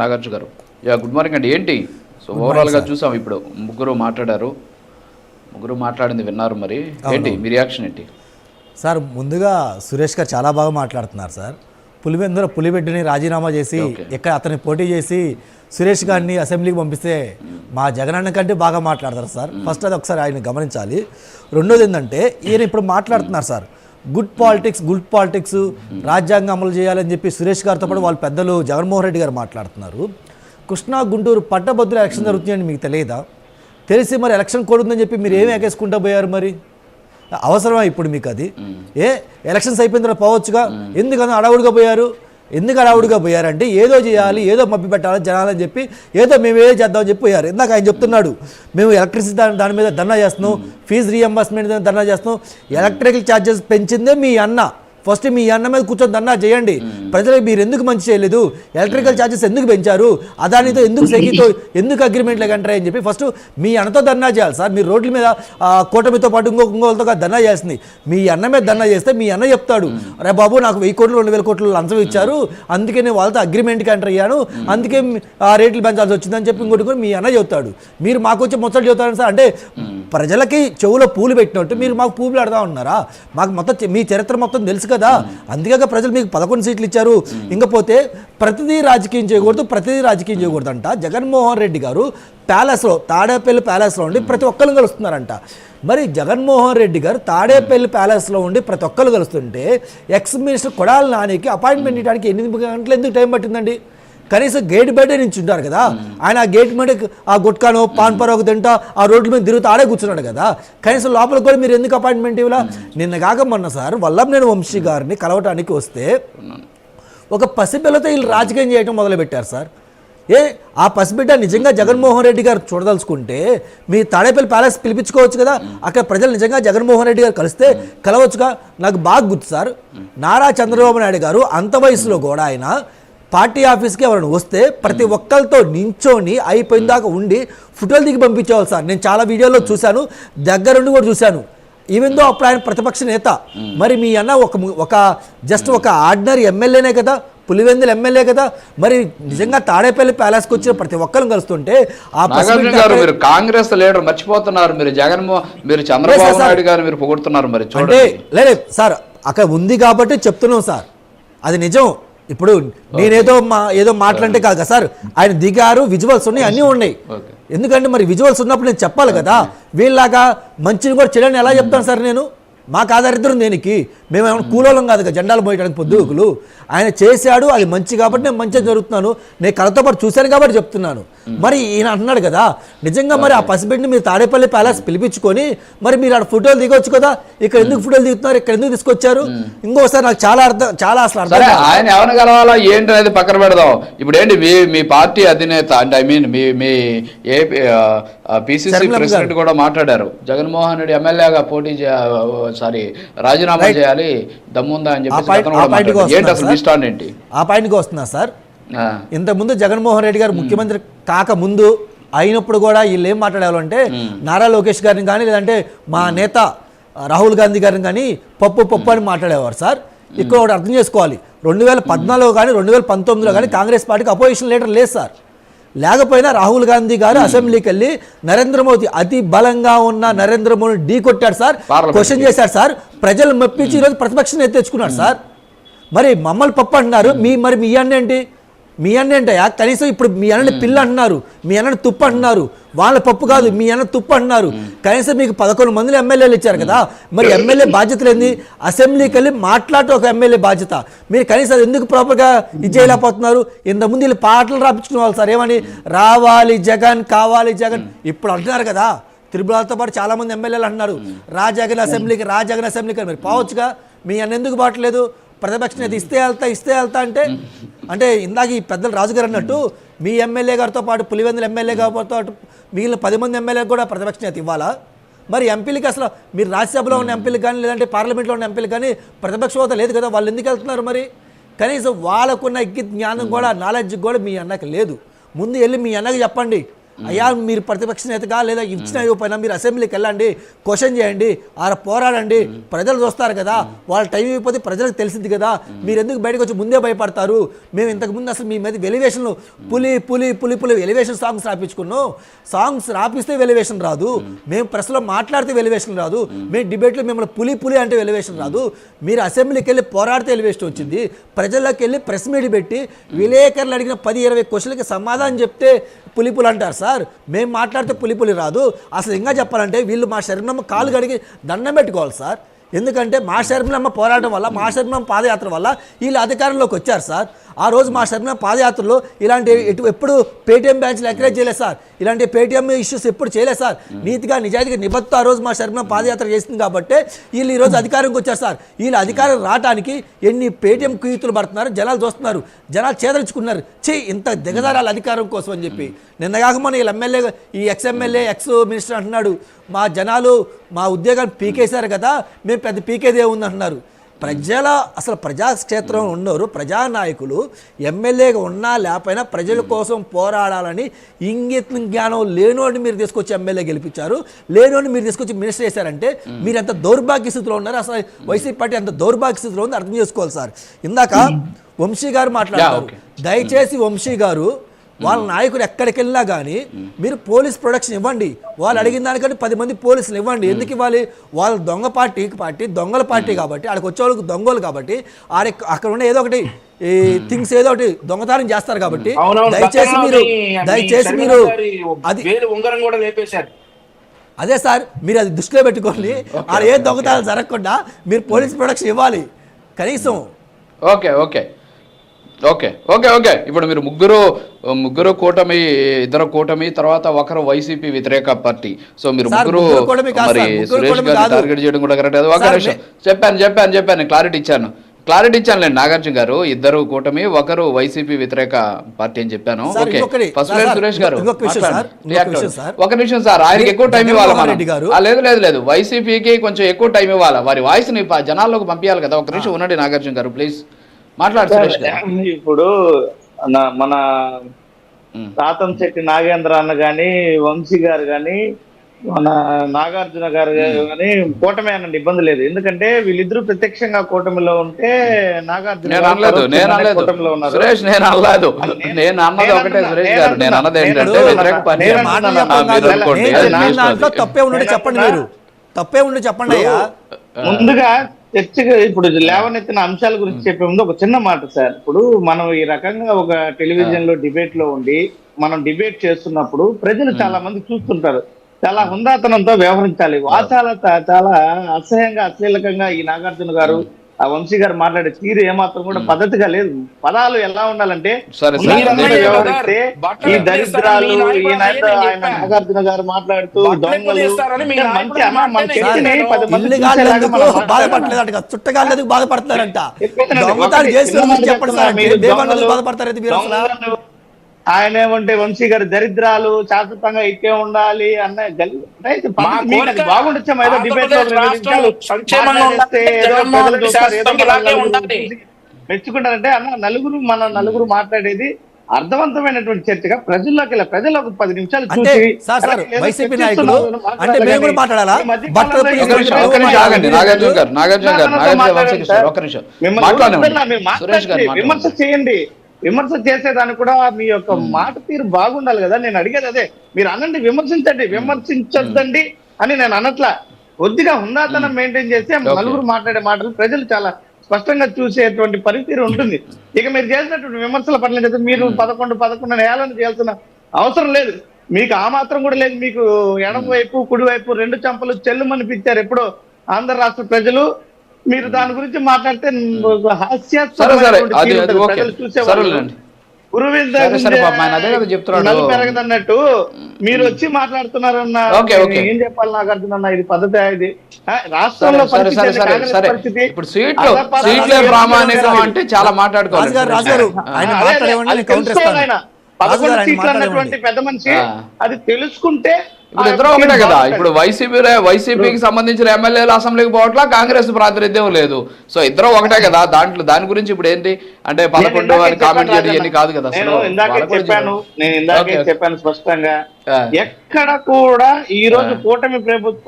నాగార్జున గారు good morning అండి. ఏంటి సో ఓవరాల్గా చూసాం, ఇప్పుడు ముగ్గురు మాట్లాడారు, ముగ్గురు మాట్లాడింది విన్నారు, మరి ఏంటి మీ రియాక్షన్ ఏంటి సార్? ముందుగా సురేష్ గారు చాలా బాగా మాట్లాడుతున్నారు సార్. పులివెందుల పులిబిడ్డని రాజీనామా చేసి ఇక్కడ అతన్ని పోటీ చేసి సురేష్ గారిని అసెంబ్లీకి పంపిస్తే మా జగనన్న కంటే బాగా మాట్లాడతారు సార్. ఫస్ట్ అది ఒకసారి ఆయన గమనించాలి. రెండోది ఏంటంటే ఈయన ఇప్పుడు మాట్లాడుతున్నారు సార్, గుడ్ పాలిటిక్స్ రాజ్యాంగం అమలు చేయాలని చెప్పి సురేష్ గారితో పాటు వాళ్ళ పెద్దలు జగన్మోహన్ రెడ్డి గారు మాట్లాడుతున్నారు. కృష్ణా గుంటూరు పట్టభద్రుల ఎలక్షన్ జరుగుతుందని మీకు తెలియదా? తెలిసి మరి ఎలక్షన్ కోడ్ ఉందని చెప్పి మీరు ఏమి ఎక్కేసుకుంటూ పోయారు? మరి అవసరమా ఇప్పుడు మీకు అది? ఎలక్షన్స్ అయిపోయిన తర్వాత పోవచ్చుగా, ఎందుకన్నా అడవుడుగా పోయారు? ఎందుకు అడవుడుగా పోయారంటే ఏదో చేయాలి, ఏదో మభ్య పెట్టాలి జనాలని చెప్పి ఏదో మేము ఏదో చేద్దామని చెప్పి పోయారు. ఇందాక ఆయన చెప్తున్నాడు, మేము ఎలక్ట్రిసిటీ దాని మీద ధర్నా చేస్తున్నాం, ఫీజు రీఎంబర్స్మెంట్ ధర్నా చేస్తున్నాం. ఎలక్ట్రికల్ ఛార్జెస్ పెంచిందే మీ అన్న. ఫస్ట్ మీ అన్న మీద కూర్చొని ధర్నా చేయండి. ప్రజలకు మీరు ఎందుకు మంచి చేయలేదు, ఎలక్ట్రికల్ ఛార్జెస్ ఎందుకు పెంచారు, అదానితో ఎందుకు సెగితో ఎందుకు అగ్రిమెంట్లకు అంటారని చెప్పి ఫస్ట్ మీ అన్నతో ధర్నా చేయాలి సార్. మీరు రోడ్ల మీద కూటమితో పాటు ఇంకోళ్ళతో ధర్నా చేస్తుంది. మీ అన్న మీద ధర్నా చేస్తే మీ అన్న చెప్తాడు, అరే బాబు నాకు 1000 కోట్లు 2000 కోట్లు లంచం ఇచ్చారు, అందుకే నేను వాళ్ళతో అగ్రిమెంట్కి ఎంటర్ అయ్యాను, అందుకే ఆ రేట్లు పెంచాల్సి వచ్చిందని చెప్పి ఇంకోటి కూడా మీ అన్న చెప్తాడు. మీరు మాకు వచ్చి ముచ్చట చెబుతారు సార్. అంటే ప్రజలకి చెవులో పూలు పెట్టినట్టు మీరు మాకు పూలు పెడతా ఉన్నారా? మాకు మొత్తం మీ చరిత్ర మొత్తం తెలుసు కదా, అందుకే ప్రజలు మీకు 11 సీట్లు ఇచ్చారు. ఇంకపోతే ప్రతిదీ రాజకీయం చేయకూడదు అంట. జగన్మోహన్ రెడ్డి గారు ప్యాలెస్లో, తాడేపల్లి ప్యాలెస్లో ఉండి ప్రతి ఒక్కరు కలుస్తున్నారంట. మరి జగన్మోహన్ రెడ్డి గారు తాడేపల్లి ప్యాలెస్లో ఉండి ప్రతి ఒక్కరు కలుస్తుంటే ఎక్స్ మినిస్టర్ కొడాలి నానికి అపాయింట్మెంట్ ఇవ్వడానికి 8 గంటలు ఎందుకు టైం పట్టిందండి? కనీసం గేట్ బయట నుంచి ఉంటారు కదా ఆయన, ఆ గేట్ మీద ఆ గుట్కానో పాన్ పరోకు తింటా ఆ రోడ్ల మీద తిరుగుతూ ఆడే కూర్చున్నాడు కదా, కనీసం లోపలికి కూడా మీరు ఎందుకు అపాయింట్మెంట్ ఇవ్వలా? నిన్న కాక మొన్న సార్ వల్లభనేని వంశీ గారిని కలవటానికి వస్తే ఒక పసిపిల్లతో వీళ్ళు రాజకీయం చేయడం మొదలుపెట్టారు సార్. ఆ పసిబిడ్డ నిజంగా జగన్మోహన్ రెడ్డి గారు చూడదలుచుకుంటే మీ తాడేపల్లి ప్యాలెస్ పిలిపించుకోవచ్చు కదా, అక్కడ ప్రజలు నిజంగా జగన్మోహన్ రెడ్డి గారు కలిస్తే కలవచ్చుగా. నాకు బాగా గుర్తు సార్, నారా చంద్రబాబు నాయుడు గారు అంత వయసులో కూడా ఆయన పార్టీ ఆఫీస్కి ఎవరైనా వస్తే ప్రతి ఒక్కరితో నించోని అయిపోయిన దాకా ఉండి ఫోటోలు దిగి పంపించేవాళ్ళు సార్. నేను చాలా వీడియోలో చూశాను, దగ్గరుండి కూడా చూశాను. ఈవెందో అప్పుడు ఆయన ప్రతిపక్ష నేత. మరి మీ అన్న ఒక జస్ట్ ఒక ఆర్డినరీ ఎమ్మెల్యేనే కదా, పులివెందుల ఎమ్మెల్యే కదా. మరి నిజంగా తాడేపల్లి ప్యాలెస్కి వచ్చిన ప్రతి ఒక్కరిని కలుస్తుంటే మీరు కాంగ్రెస్ లీడర్ మర్చిపోతున్నారు, మీరు చంద్రబాబు నాయుడు గారు మీరు పొగుడుతున్నారు. మరి అంటే లేదు సార్, అక్కడ ఉంది కాబట్టి చెప్తున్నాం సార్, అది నిజం. ఇప్పుడు నేనేదో ఏదో మాట్లాడితే కాదు కదా సార్, ఆయన దిగారు, విజువల్స్ ఉన్నాయి, అన్నీ ఉన్నాయి. ఎందుకంటే మరి విజువల్స్ ఉన్నప్పుడు నేను చెప్పాలి కదా. వీళ్ళలాగా మంచిని కూడా చెడని ఎలా చెప్తాను సార్ నేను? మాకు ఆధారిద్దరు దేనికి? మేమేమైనా కూలోలం కాదు కదా జెండాలు మోయడానికి పొద్దుకులు. ఆయన చేశాడు, అది మంచి కాబట్టి నేను మంచిగా జరుగుతున్నాను, నేను కళతో పాటు చూశాను కాబట్టి చెప్తున్నాను. మరి ఈయన అంటున్నాడు కదా, నిజంగా మరి ఆ పసిబిడ్డని మీరు తాడేపల్లి ప్యాలెస్ పిలిపించుకొని మరి మీరు ఆడ ఫోటోలు దిగొచ్చు కదా. ఇక్కడ ఎందుకు ఫోటోలు దిగుతున్నారు, ఇక్కడ ఎందుకు తీసుకొచ్చారు? ఇంకోసారి నాకు చాలా అసలు అర్థం. ఆయన ఎవరిని కలవాలా ఏంటి అనేది పక్కన పెడదాం. ఇప్పుడు ఏంటి మీ పార్టీ అధినేత అంటే I mean me PCC president కూడా మాట్లాడారు, జగన్మోహన్ రెడ్డి ఎమ్మెల్యేగా రాజీనామా చేయాలి దమ్ముందా అని చెప్పి. ఆ పాయింట్కి వస్తున్నా సార్. ఇంతకుముందు జగన్మోహన్ రెడ్డి గారు ముఖ్యమంత్రి కాకముందు అయినప్పుడు కూడా వీళ్ళు ఏం మాట్లాడేవాళ్ళు అంటే నారా లోకేష్ గారిని కానీ లేదంటే మా నేత రాహుల్ గాంధీ గారిని కానీ పప్పు అని మాట్లాడేవారు సార్. ఇక్కడ ఒకటి అర్థం చేసుకోవాలి, 2014 కానీ 2019లో కానీ కాంగ్రెస్ పార్టీకి అపోజిషన్ లీడర్ లేదు సార్. లేకపోయినా రాహుల్ గాంధీ గారు అసెంబ్లీకి వెళ్ళి నరేంద్ర మోదీ అతి బలంగా ఉన్న నరేంద్ర మోదీ ఢీ కొట్టాడు సార్, క్వశ్చన్ చేశారు సార్, ప్రజలు మెప్పించి ఈరోజు ప్రతిపక్షం తెచ్చుకున్నాడు సార్. మరి మమ్మల్ని పప్పు అంటున్నారు, మరి మీ అన్న ఏంటి? మీ అన్న ఏంటయ్యా? కనీసం ఇప్పుడు మీ అన్నని పిల్ల అంటున్నారు, మీ అన్నని తుప్పు అంటున్నారు. వాళ్ళ పప్పు కాదు, మీ అన్న తుప్పు అంటున్నారు. కనీసం మీకు 11 మంది ఎమ్మెల్యేలు ఇచ్చారు కదా, మరి ఎమ్మెల్యే బాధ్యతలు ఏంది? అసెంబ్లీకి వెళ్ళి మాట్లాడటం ఒక ఎమ్మెల్యే బాధ్యత. మీరు కనీసం అది ఎందుకు ప్రాపర్గా ఇది చేయలేకపోతున్నారు? ఇంతకుముందు వీళ్ళు పాటలు రాపించుకునే వాళ్ళు సార్, ఏమని రావాలి జగన్, కావాలి జగన్. ఇప్పుడు అంటున్నారు కదా, త్రిపురాలతో పాటు చాలా మంది ఎమ్మెల్యేలు అంటున్నారు రాజగన్ అసెంబ్లీకి మీరు పోవచ్చుగా. మీ అన్న ఎందుకు బాటలేదు? ప్రతిపక్ష నేత ఇస్తే వెళ్తా అంటే ఇందాక ఈ పెద్దలు రాజుగారు అన్నట్టు మీ ఎమ్మెల్యే గారితో పాటు పులివెందుల ఎమ్మెల్యే గారితో పాటు మిగిలిన 10 మంది ఎమ్మెల్యేలకు కూడా ప్రతిపక్ష నేత ఇవ్వాలా? మరి ఎంపీలకి అసలు మీరు రాజ్యసభలో ఉన్న ఎంపీలకు కానీ లేదంటే పార్లమెంట్లో ఉన్న ఎంపీలకు కానీ ప్రతిపక్ష హోదా లేదు కదా, వాళ్ళు ఎందుకు వెళ్తున్నారు? మరి కనీసం వాళ్ళకున్న జ్ఞానం కూడా నాలెడ్జ్ కూడా మీ అన్నకి లేదు. ముందు వెళ్ళి మీ అన్నకి చెప్పండి, అయ్యా మీరు ప్రతిపక్ష నేతగా లేదా ఇచ్చిన ఇవ్వకపోయినా మీరు అసెంబ్లీకి వెళ్ళండి, క్వశ్చన్ చేయండి, పోరాడండి, ప్రజలు చూస్తారు కదా, వాళ్ళ టైం అయిపోతే ప్రజలకు తెలిసింది కదా, మీరు ఎందుకు బయటకు వచ్చి ముందే భయపడతారు? మేము ఇంతకుముందు అసలు మీ మీద వెలివేషన్లు పులి పులి పులి పులి వెలివేషన్ సాంగ్స్ రాపించుకున్నాం, సాంగ్స్ రాపిస్తే వెలివేషన్ రాదు, మేము ప్రెస్లో మాట్లాడితే వెలివేషన్ రాదు, మేము డిబేట్లో మిమ్మల్ని పులి పులి అంటే వెలివేషన్ రాదు, మీరు అసెంబ్లీకి వెళ్ళి పోరాడితే వెలివేషన్ వచ్చింది, ప్రజల్లోకి వెళ్ళి ప్రెస్ మీట్ పెట్టి విలేకరులు అడిగిన 10-20 క్వశ్చన్లకి సమాధానం చెప్తే పులిపులు అంటారు సార్. మేము మాట్లాడితే పులిపులి రాదు. అసలు ఇంకా చెప్పాలంటే వీళ్ళు మా శరణమ్మ కాలు కడిగి దండం పెట్టుకోవాలి సార్. ఎందుకంటే మా శర్మిలమ్మ పోరాటం వల్ల, మా శర్మిలమ్మ పాదయాత్ర వల్ల వీళ్ళు అధికారంలోకి వచ్చారు సార్. ఆ రోజు మా శర్మిలమ్మ పాదయాత్రలో ఇలాంటి ఎప్పుడు పేటీఎం బ్యాచ్లు ఎంకరేజ్ చేయలేదు సార్, ఇలాంటి పేటీఎం ఇష్యూస్ ఎప్పుడు చేయలేదు సార్. నీతిగా నిజాయితీగా నిబద్ధత ఆ రోజు మా శర్మిలమ్మ పాదయాత్ర చేసింది కాబట్టి వీళ్ళు ఈరోజు అధికారంకి వచ్చారు సార్. వీళ్ళు అధికారం రావడానికి ఎన్ని పేటీఎం కుయుతులు పడుతున్నారు, జనాలు చూస్తున్నారు, జనాలు చేదరించుకున్నారు. ఇంత దిగజారాల అధికారం కోసం అని చెప్పి నిన్నగాక మన వీళ్ళు ఎమ్మెల్యే, ఈ ఎక్స్-ఎమ్మెల్యే ఎక్స్ మినిస్టర్ అంటున్నాడు, మా జనాలు మా ఉద్యోగాన్ని పీకేశారు కదా, మేము పెద్ద పీకేదే ఉంది అంటున్నారు. అసలు ప్రజాక్షేత్రం ఉన్నవారు, ప్రజానాయకులు ఎమ్మెల్యేగా ఉన్నా లేకపోయినా ప్రజల కోసం పోరాడాలని ఇంగిత జ్ఞానం లేనోడిని మీరు తీసుకొచ్చి ఎమ్మెల్యే గెలిపించారు, లేనోడిని మీరు తీసుకొచ్చి మినిస్టర్ చేశారంటే మీరు ఎంత దౌర్భాగ్య స్థితిలో ఉన్నారు. అసలు వైసీపీ పార్టీ ఎంత దౌర్భాగ్య స్థితిలో ఉంది అర్థం చేసుకోవాలి సార్. ఇందాక వంశీ గారు మాట్లాడారు, దయచేసి వంశీ గారు వాళ్ళ నాయకుడు ఎక్కడికి వెళ్ళినా కానీ మీరు పోలీస్ ప్రొటెక్షన్ ఇవ్వండి, వాళ్ళు అడిగిన దానికంటే 10 మంది పోలీసులు ఇవ్వండి. ఎందుకు ఇవ్వాలి? వాళ్ళ దొంగ పార్టీ దొంగల పార్టీ కాబట్టి, ఆడికి వచ్చే వాళ్ళకి దొంగలు కాబట్టి, అక్కడ ఉన్న ఏదో ఒకటి ఈ థింగ్స్ ఏదో ఒకటి దొంగతనం చేస్తారు కాబట్టి దయచేసి మీరు అది అదే సార్, మీరు అది దృష్టిలో పెట్టుకోండి. ఆడ ఏ దొంగతనాలు జరగకుండా మీరు పోలీస్ ప్రొటెక్షన్ ఇవ్వాలి కనీసం. Okay okay okay okay okay ఇప్పుడు మీరు ముగ్గురు కూటమి, ఇద్దరు కూటమి, తర్వాత ఒకరు వైసీపీ వ్యతిరేక పార్టీ. సో మీరు ముగ్గురు మరి సురేష్ గారిని టార్గెట్ చేయడం కూడా కరెక్ట్. ఒక నిమిషం చెప్పాను క్లారిటీ ఇచ్చానులేండి నాగార్జున గారు. ఇద్దరు కూటమి, ఒకరు వైసీపీ వ్యతిరేక పార్టీ అని చెప్పాను. ఓకే ఫస్ట్ లైన్ సురేష్ గారు ఒక నిమిషం సార్, ఆయనకి ఎక్కువ టైం ఇవ్వాలి మనం. లేదు వైసీపీకి కొంచెం ఎక్కువ టైం ఇవ్వాలి, వారి వాయిస్ ని జనాల్లోకి పంపించాలి కదా. ఒక నిమిషం ఉండండి నాగార్జున గారు ప్లీజ్ మాట్లాడు. ఇప్పుడు మన రాతంశెట్టి నాగేంద్ర అన్న గాని, వంశీ గారు గాని, మన నాగార్జున గారు గాని కూటమి అన్న ఇబ్బంది లేదు. ఎందుకంటే వీళ్ళిద్దరూ ప్రత్యక్షంగా కూటమిలో ఉంటే నాగార్జున కూటమిలో ఉన్నారు. సురేష్ నేను అన్నది ఒకటే సురేష్ గారు, నేను అన్నది ఏంటంటే వ్యతిరేక పార్టీ. తప్పే ఉండి చెప్పండి, మీరు తప్పే ఉండి చెప్పండి అయ్యా. ముందుగా చర్చగా ఇప్పుడు లేవనెత్తిన అంశాల గురించి చెప్పే ముందు ఒక చిన్న మాట సార్. ఇప్పుడు మనం ఈ రకంగా ఒక టెలివిజన్ లో డిబేట్ లో ఉండి మనం డిబేట్ చేస్తున్నప్పుడు ప్రజలు చాలా మంది చూస్తుంటారు, చాలా హుందాతనంతో వ్యవహరించాలి. చాలా అసహ్యంగా అశ్లీలకంగా ఈ నాగార్జున గారు, ఆ వంశీ గారు మాట్లాడే తీరు ఏమాత్రం కూడా పద్ధతిగా లేదు. పదాలు ఎలా ఉండాలంటే వ్యవహరిస్తే ఈ దరిద్రాలు, ఆయన నాగార్జున గారు మాట్లాడుతూ దొంగలు మంచి చుట్టగాళ్ళకు బాధపడుతున్నారంట. ఆయన ఏమంటే వంశీ గారు దరిద్రాలు శాశ్వతంగా ఇట్టే ఉండాలి అన్న బాగుండొచ్చాం. ఏదో డిబేట్ మెచ్చుకుంటారంటే అన్న నలుగురు మాట్లాడేది అర్థవంతమైనటువంటి చర్చగా ప్రజల్లోకి ప్రజలకు 10 నిమిషాలు చూసి వైసీపీ నాయకులు అంటే మేము కూడా మాట్లాడాలా? విమర్శ చేయండి, విమర్శ చేసేదానికి కూడా మీ యొక్క మాట తీరు బాగుండాలి కదా. నేను అడిగేది అదే, మీరు అనండి, విమర్శించండి, విమర్శించొద్దండి అని నేను అనట్లా. కొద్దిగా హుందాతనం మెయింటైన్ చేస్తే నలుగురు మాట్లాడే మాటలు ప్రజలు చాలా స్పష్టంగా చూసేటువంటి పరిస్థితి ఉంటుంది. ఇక మీరు చేసినటువంటి విమర్శల పట్ల మీరు 11 ఏళ్ళని చేయాల్సిన అవసరం లేదు. మీకు ఆ మాత్రం కూడా లేదు. మీకు ఎడమ వైపు కుడి వైపు 2 చెంపలు చెల్లుమనిపించారు ఎప్పుడో ఆంధ్ర రాష్ట్ర ప్రజలు. మీరు దాని గురించి మాట్లాడితే పెరగదన్నట్టు మీరు వచ్చి మాట్లాడుతున్నారన్న ఏం చెప్పాలి నాగార్జున? ఇది పద్ధతి, ఇది రాష్ట్రంలో చాలా మాట్లాడుకోవాలి. 11 సీట్లు అన్నటువంటి పెద్ద మనిషి అది తెలుసుకుంటే ఇప్పుడు ఇద్దరు ఒకటే కదా. ఇప్పుడు వైసీపీకి సంబంధించిన ఎమ్మెల్యేలు అసెంబ్లీకి పోవట్లా, కాంగ్రెస్ ప్రాతినిధ్యం లేదు. సో ఇద్దరు ఒకటే కదా. దాని గురించి ఇప్పుడు ఏంటి అంటే 11 అని కామెంట్ చేయడం ఇవన్నీ కాదు కదా. నేను ఇందాకే చెప్పాను స్పష్టంగా, ఎక్కడ కూడా ఈ రోజు కూటమి ప్రభుత్వం